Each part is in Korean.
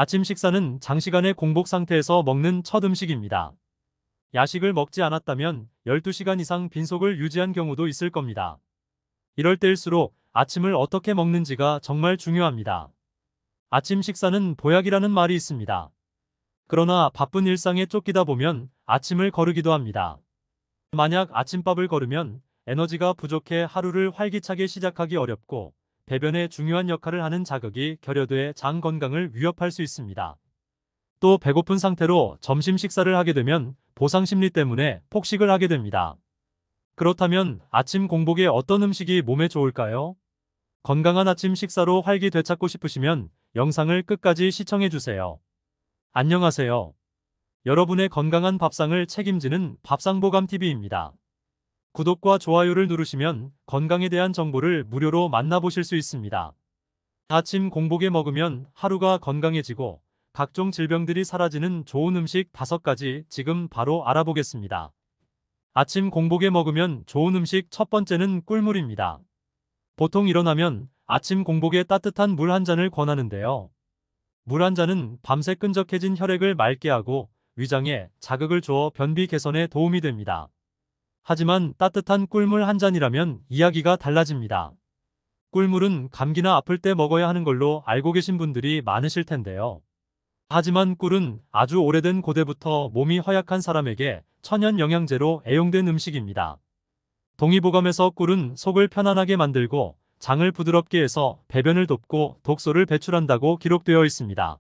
아침 식사는 장시간의 공복 상태에서 먹는 첫 음식입니다. 야식을 먹지 않았다면 12시간 이상 빈속을 유지한 경우도 있을 겁니다. 이럴 때일수록 아침을 어떻게 먹는지가 정말 중요합니다. 아침 식사는 보약이라는 말이 있습니다. 그러나 바쁜 일상에 쫓기다 보면 아침을 거르기도 합니다. 만약 아침밥을 거르면 에너지가 부족해 하루를 활기차게 시작하기 어렵고 배변에 중요한 역할을 하는 자극이 결여돼 장 건강을 위협할 수 있습니다. 또 배고픈 상태로 점심 식사를 하게 되면 보상 심리 때문에 폭식을 하게 됩니다. 그렇다면 아침 공복에 어떤 음식이 몸에 좋을까요? 건강한 아침 식사로 활기 되찾고 싶으시면 영상을 끝까지 시청해주세요. 안녕하세요. 여러분의 건강한 밥상을 책임지는 밥상보감TV입니다. 구독과 좋아요를 누르시면 건강에 대한 정보를 무료로 만나보실 수 있습니다. 아침 공복에 먹으면 하루가 건강해지고 각종 질병들이 사라지는 좋은 음식 5가지 지금 바로 알아보겠습니다. 아침 공복에 먹으면 좋은 음식 첫 번째는 꿀물입니다. 보통 일어나면 아침 공복에 따뜻한 물 한 잔을 권하는데요. 물 한 잔은 밤새 끈적해진 혈액을 맑게 하고 위장에 자극을 주어 변비 개선에 도움이 됩니다. 하지만 따뜻한 꿀물 한 잔이라면 이야기가 달라집니다. 꿀물은 감기나 아플 때 먹어야 하는 걸로 알고 계신 분들이 많으실 텐데요. 하지만 꿀은 아주 오래된 고대부터 몸이 허약한 사람에게 천연 영양제로 애용된 음식입니다. 동의보감에서 꿀은 속을 편안하게 만들고 장을 부드럽게 해서 배변을 돕고 독소를 배출한다고 기록되어 있습니다.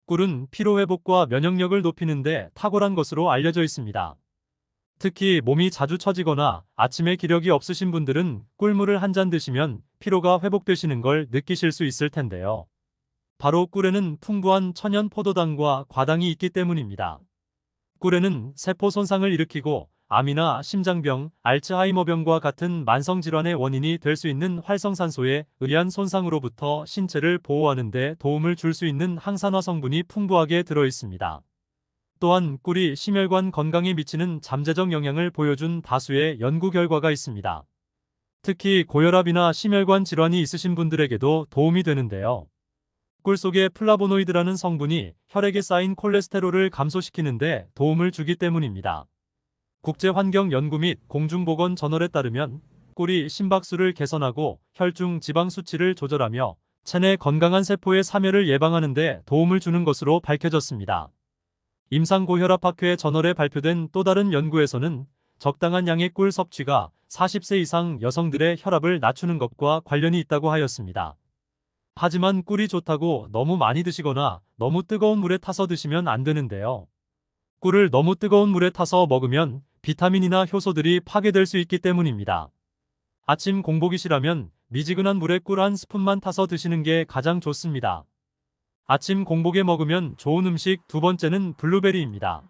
꿀은 피로회복과 면역력을 높이는 데 탁월한 것으로 알려져 있습니다. 특히 몸이 자주 처지거나 아침에 기력이 없으신 분들은 꿀물을 한 잔 드시면 피로가 회복되시는 걸 느끼실 수 있을 텐데요. 바로 꿀에는 풍부한 천연 포도당과 과당이 있기 때문입니다. 꿀에는 세포 손상을 일으키고 암이나 심장병, 알츠하이머병과 같은 만성질환의 원인이 될 수 있는 활성산소에 의한 손상으로부터 신체를 보호하는 데 도움을 줄 수 있는 항산화 성분이 풍부하게 들어 있습니다. 또한 꿀이 심혈관 건강에 미치는 잠재적 영향을 보여준 다수의 연구 결과가 있습니다. 특히 고혈압이나 심혈관 질환이 있으신 분들에게도 도움이 되는데요. 꿀 속의 플라보노이드라는 성분이 혈액에 쌓인 콜레스테롤을 감소시키는데 도움을 주기 때문입니다. 국제환경연구 및 공중보건저널에 따르면 꿀이 심박수를 개선하고 혈중 지방 수치를 조절하며 체내 건강한 세포의 사멸을 예방하는 데 도움을 주는 것으로 밝혀졌습니다. 임상고혈압학회 저널에 발표된 또 다른 연구에서는 적당한 양의 꿀 섭취가 40세 이상 여성들의 혈압을 낮추는 것과 관련이 있다고 하였습니다. 하지만 꿀이 좋다고 너무 많이 드시거나 너무 뜨거운 물에 타서 드시면 안 되는데요. 꿀을 너무 뜨거운 물에 타서 먹으면 비타민이나 효소들이 파괴될 수 있기 때문입니다. 아침 공복이시라면 미지근한 물에 꿀 한 스푼만 타서 드시는 게 가장 좋습니다. 아침 공복에 먹으면 좋은 음식 두 번째는 블루베리입니다.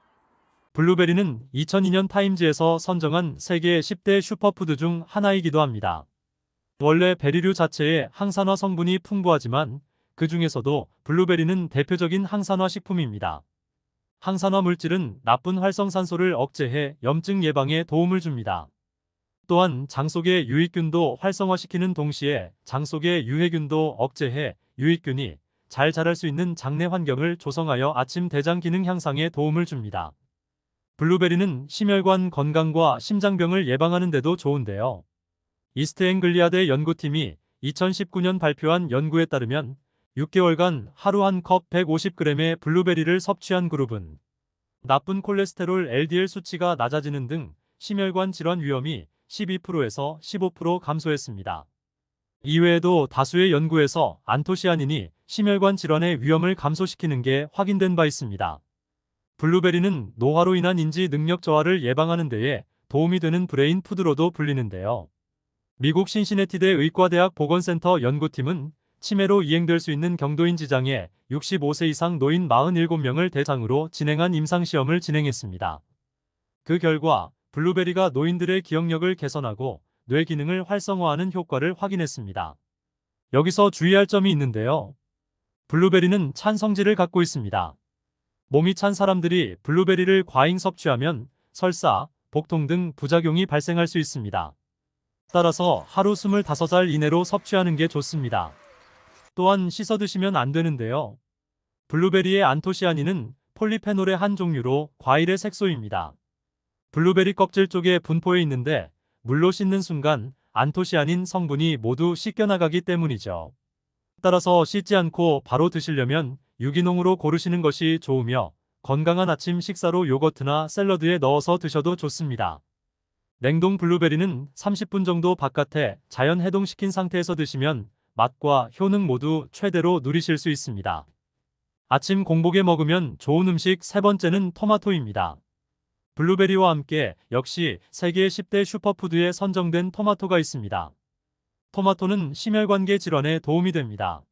블루베리는 2002년 타임즈에서 선정한 세계 10대 슈퍼푸드 중 하나이기도 합니다. 원래 베리류 자체에 항산화 성분이 풍부하지만 그 중에서도 블루베리는 대표적인 항산화 식품입니다. 항산화 물질은 나쁜 활성산소를 억제해 염증 예방에 도움을 줍니다. 또한 장 속의 유익균도 활성화시키는 동시에 장 속의 유해균도 억제해 유익균이 잘 자랄 수 있는 장내 환경을 조성하여 아침 대장 기능 향상에 도움을 줍니다. 블루베리는 심혈관 건강과 심장병을 예방하는 데도 좋은데요. 이스트 앵글리아대 연구팀이 2019년 발표한 연구에 따르면 6개월간 하루 한 컵 150g의 블루베리를 섭취한 그룹은 나쁜 콜레스테롤 LDL 수치가 낮아지는 등 심혈관 질환 위험이 12%에서 15% 감소했습니다. 이외에도 다수의 연구에서 안토시아닌이 심혈관 질환의 위험을 감소시키는 게 확인된 바 있습니다. 블루베리는 노화로 인한 인지 능력 저하를 예방하는 데에 도움이 되는 브레인 푸드로도 불리는데요. 미국 신시내티대 의과대학 보건센터 연구팀은 치매로 이행될 수 있는 경도인 지장에 65세 이상 노인 47명을 대상으로 진행한 임상시험을 진행했습니다. 그 결과 블루베리가 노인들의 기억력을 개선하고 뇌 기능을 활성화하는 효과를 확인했습니다. 여기서 주의할 점이 있는데요. 블루베리는 찬 성질을 갖고 있습니다. 몸이 찬 사람들이 블루베리를 과잉 섭취하면 설사, 복통 등 부작용이 발생할 수 있습니다. 따라서 하루 25알 이내로 섭취하는 게 좋습니다. 또한 씻어 드시면 안 되는데요. 블루베리의 안토시아닌은 폴리페놀의 한 종류로 과일의 색소입니다. 블루베리 껍질 쪽에 분포해 있는데 물로 씻는 순간 안토시아닌 성분이 모두 씻겨나가기 때문이죠. 따라서 씻지 않고 바로 드시려면 유기농으로 고르시는 것이 좋으며 건강한 아침 식사로 요거트나 샐러드에 넣어서 드셔도 좋습니다. 냉동 블루베리는 30분 정도 바깥에 자연 해동시킨 상태에서 드시면 맛과 효능 모두 최대로 누리실 수 있습니다. 아침 공복에 먹으면 좋은 음식 세 번째는 토마토입니다. 블루베리와 함께 역시 세계 10대 슈퍼푸드에 선정된 토마토가 있습니다. 토마토는 심혈관계 질환에 도움이 됩니다.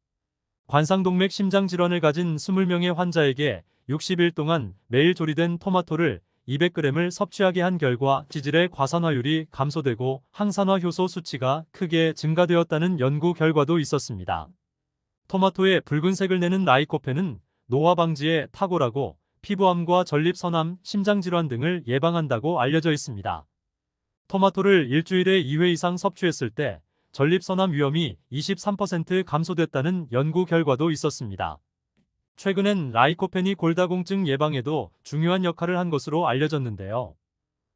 관상동맥 심장 질환을 가진 20명의 환자에게 60일 동안 매일 조리된 토마토를 200g을 섭취하게 한 결과 지질의 과산화율이 감소되고 항산화 효소 수치가 크게 증가되었다는 연구 결과도 있었습니다. 토마토의 붉은색을 내는 라이코펜은 노화 방지에 탁월하고 피부암과 전립선암, 심장질환 등을 예방한다고 알려져 있습니다. 토마토를 일주일에 2회 이상 섭취했을 때 전립선암 위험이 23% 감소됐다는 연구 결과도 있었습니다. 최근엔 라이코펜이 골다공증 예방에도 중요한 역할을 한 것으로 알려졌는데요.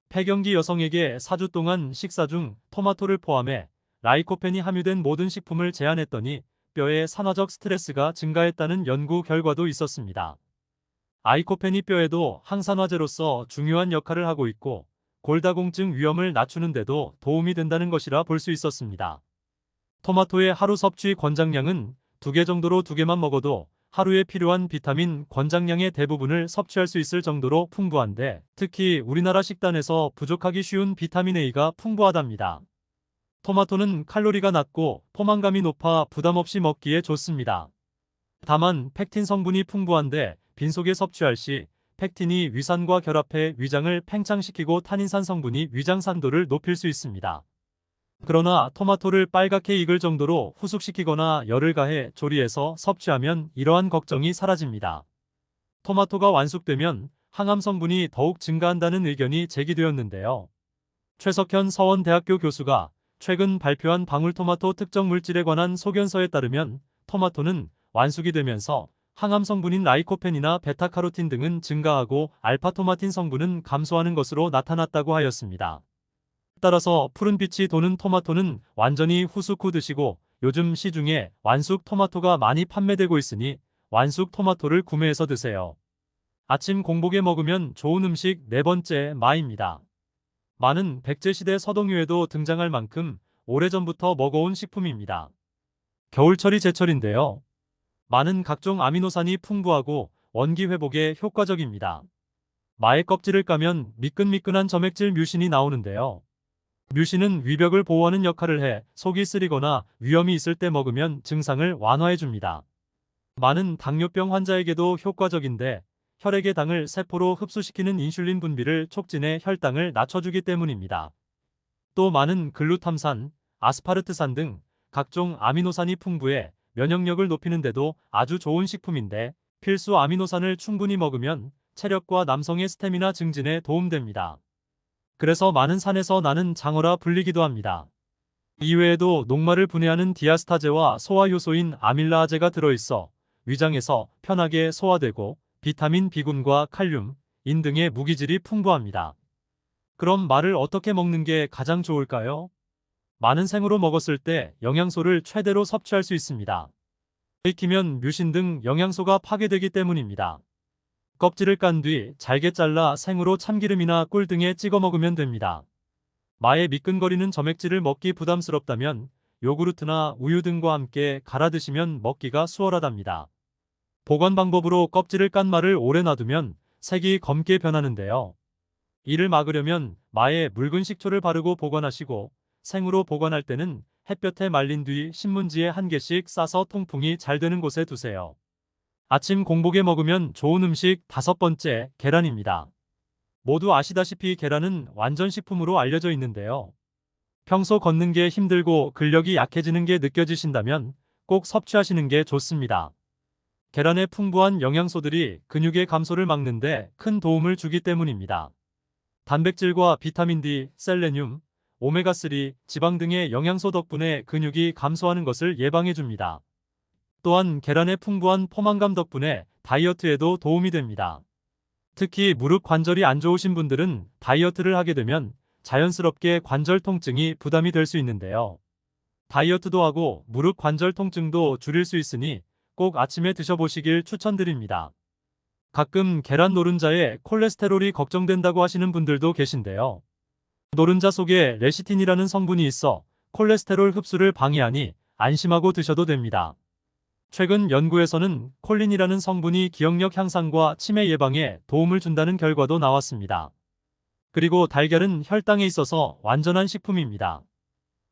폐경기 여성에게 4주 동안 식사 중 토마토를 포함해 라이코펜이 함유된 모든 식품을 제한했더니 뼈의 산화적 스트레스가 증가했다는 연구 결과도 있었습니다. 라이코펜이 뼈에도 항산화제로서 중요한 역할을 하고 있고 골다공증 위험을 낮추는 데도 도움이 된다는 것이라 볼 수 있었습니다. 토마토의 하루 섭취 권장량은 2개 정도로 2개만 먹어도 하루에 필요한 비타민 권장량의 대부분을 섭취할 수 있을 정도로 풍부한데 특히 우리나라 식단에서 부족하기 쉬운 비타민 A가 풍부하답니다. 토마토는 칼로리가 낮고 포만감이 높아 부담 없이 먹기에 좋습니다. 다만 펙틴 성분이 풍부한데 빈속에 섭취할 시 펙틴이 위산과 결합해 위장을 팽창시키고 타닌산 성분이 위장 산도를 높일 수 있습니다. 그러나 토마토를 빨갛게 익을 정도로 후숙시키거나 열을 가해 조리해서 섭취하면 이러한 걱정이 사라집니다. 토마토가 완숙되면 항암 성분이 더욱 증가한다는 의견이 제기되었는데요. 최석현 서원대학교 교수가 최근 발표한 방울토마토 특정 물질에 관한 소견서에 따르면 토마토는 완숙이 되면서 항암 성분인 라이코펜이나 베타카로틴 등은 증가하고 알파토마틴 성분은 감소하는 것으로 나타났다고 하였습니다. 따라서 푸른빛이 도는 토마토는 완전히 후숙 후 드시고 요즘 시중에 완숙 토마토가 많이 판매되고 있으니 완숙 토마토를 구매해서 드세요. 아침 공복에 먹으면 좋은 음식 네 번째 마입니다. 마는 백제시대 서동유에도 등장할 만큼 오래전부터 먹어온 식품입니다. 겨울철이 제철인데요. 마는 각종 아미노산이 풍부하고 원기 회복에 효과적입니다. 마의 껍질을 까면 미끈미끈한 점액질 뮤신이 나오는데요. 뮤신은 위벽을 보호하는 역할을 해 속이 쓰리거나 위염이 있을 때 먹으면 증상을 완화해줍니다. 마는 당뇨병 환자에게도 효과적인데 혈액의 당을 세포로 흡수시키는 인슐린 분비를 촉진해 혈당을 낮춰주기 때문입니다. 또 마는 글루탐산, 아스파르트산 등 각종 아미노산이 풍부해 면역력을 높이는 데도 아주 좋은 식품인데 필수 아미노산을 충분히 먹으면 체력과 남성의 스태미나 증진에 도움됩니다. 그래서 마는 산에서 나는 장어라 불리기도 합니다. 이외에도 녹말을 분해하는 디아스타제와 소화효소인 아밀라아제가 들어있어 위장에서 편하게 소화되고 비타민 B군과 칼륨, 인 등의 무기질이 풍부합니다. 그럼 마를 어떻게 먹는 게 가장 좋을까요? 마는 생으로 먹었을 때 영양소를 최대로 섭취할 수 있습니다. 익히면 뮤신 등 영양소가 파괴되기 때문입니다. 껍질을 깐 뒤 잘게 잘라 생으로 참기름이나 꿀 등에 찍어 먹으면 됩니다. 마의 미끈거리는 점액질을 먹기 부담스럽다면 요구르트나 우유 등과 함께 갈아 드시면 먹기가 수월하답니다. 보관 방법으로 껍질을 깐 마를 오래 놔두면 색이 검게 변하는데요. 이를 막으려면 마에 묽은 식초를 바르고 보관하시고 생으로 보관할 때는 햇볕에 말린 뒤 신문지에 한 개씩 싸서 통풍이 잘 되는 곳에 두세요. 아침 공복에 먹으면 좋은 음식 다섯 번째, 계란입니다. 모두 아시다시피 계란은 완전식품으로 알려져 있는데요. 평소 걷는 게 힘들고 근력이 약해지는 게 느껴지신다면 꼭 섭취하시는 게 좋습니다. 계란의 풍부한 영양소들이 근육의 감소를 막는데 큰 도움을 주기 때문입니다. 단백질과 비타민 D, 셀레늄, 오메가3, 지방 등의 영양소 덕분에 근육이 감소하는 것을 예방해줍니다. 또한 계란의 풍부한 포만감 덕분에 다이어트에도 도움이 됩니다. 특히 무릎 관절이 안 좋으신 분들은 다이어트를 하게 되면 자연스럽게 관절 통증이 부담이 될 수 있는데요. 다이어트도 하고 무릎 관절 통증도 줄일 수 있으니 꼭 아침에 드셔보시길 추천드립니다. 가끔 계란 노른자에 콜레스테롤이 걱정된다고 하시는 분들도 계신데요. 노른자 속에 레시틴이라는 성분이 있어 콜레스테롤 흡수를 방해하니 안심하고 드셔도 됩니다. 최근 연구에서는 콜린이라는 성분이 기억력 향상과 치매 예방에 도움을 준다는 결과도 나왔습니다. 그리고 달걀은 혈당에 있어서 완전한 식품입니다.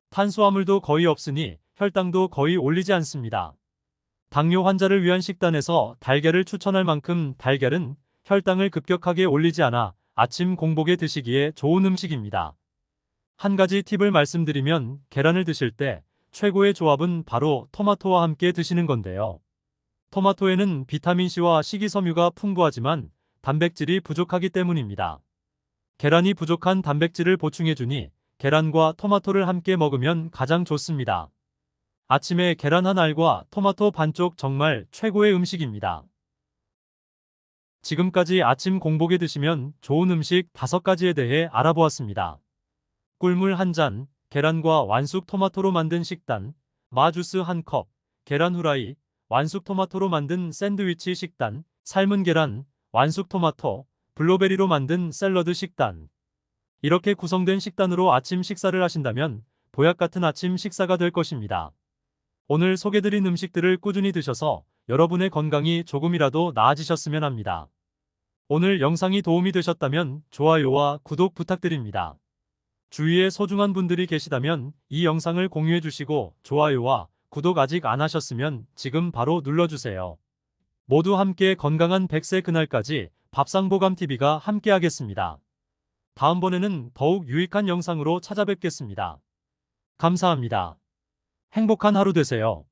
탄수화물도 거의 없으니 혈당도 거의 올리지 않습니다. 당뇨 환자를 위한 식단에서 달걀을 추천할 만큼 달걀은 혈당을 급격하게 올리지 않아 아침 공복에 드시기에 좋은 음식입니다. 한 가지 팁을 말씀드리면 계란을 드실 때 최고의 조합은 바로 토마토와 함께 드시는 건데요. 토마토에는 비타민C와 식이섬유가 풍부하지만 단백질이 부족하기 때문입니다. 계란이 부족한 단백질을 보충해주니 계란과 토마토를 함께 먹으면 가장 좋습니다. 아침에 계란 한 알과 토마토 반쪽 정말 최고의 음식입니다. 지금까지 아침 공복에 드시면 좋은 음식 5가지에 대해 알아보았습니다. 꿀물 한 잔, 계란과 완숙 토마토로 만든 식단, 마주스 한 컵, 계란 후라이, 완숙 토마토로 만든 샌드위치 식단, 삶은 계란, 완숙 토마토, 블루베리로 만든 샐러드 식단. 이렇게 구성된 식단으로 아침 식사를 하신다면 보약 같은 아침 식사가 될 것입니다. 오늘 소개드린 음식들을 꾸준히 드셔서 여러분의 건강이 조금이라도 나아지셨으면 합니다. 오늘 영상이 도움이 되셨다면 좋아요와 구독 부탁드립니다. 주위에 소중한 분들이 계시다면 이 영상을 공유해 주시고 좋아요와 구독 아직 안 하셨으면 지금 바로 눌러주세요. 모두 함께 건강한 100세 그날까지 밥상보감TV가 함께하겠습니다. 다음번에는 더욱 유익한 영상으로 찾아뵙겠습니다. 감사합니다. 행복한 하루 되세요.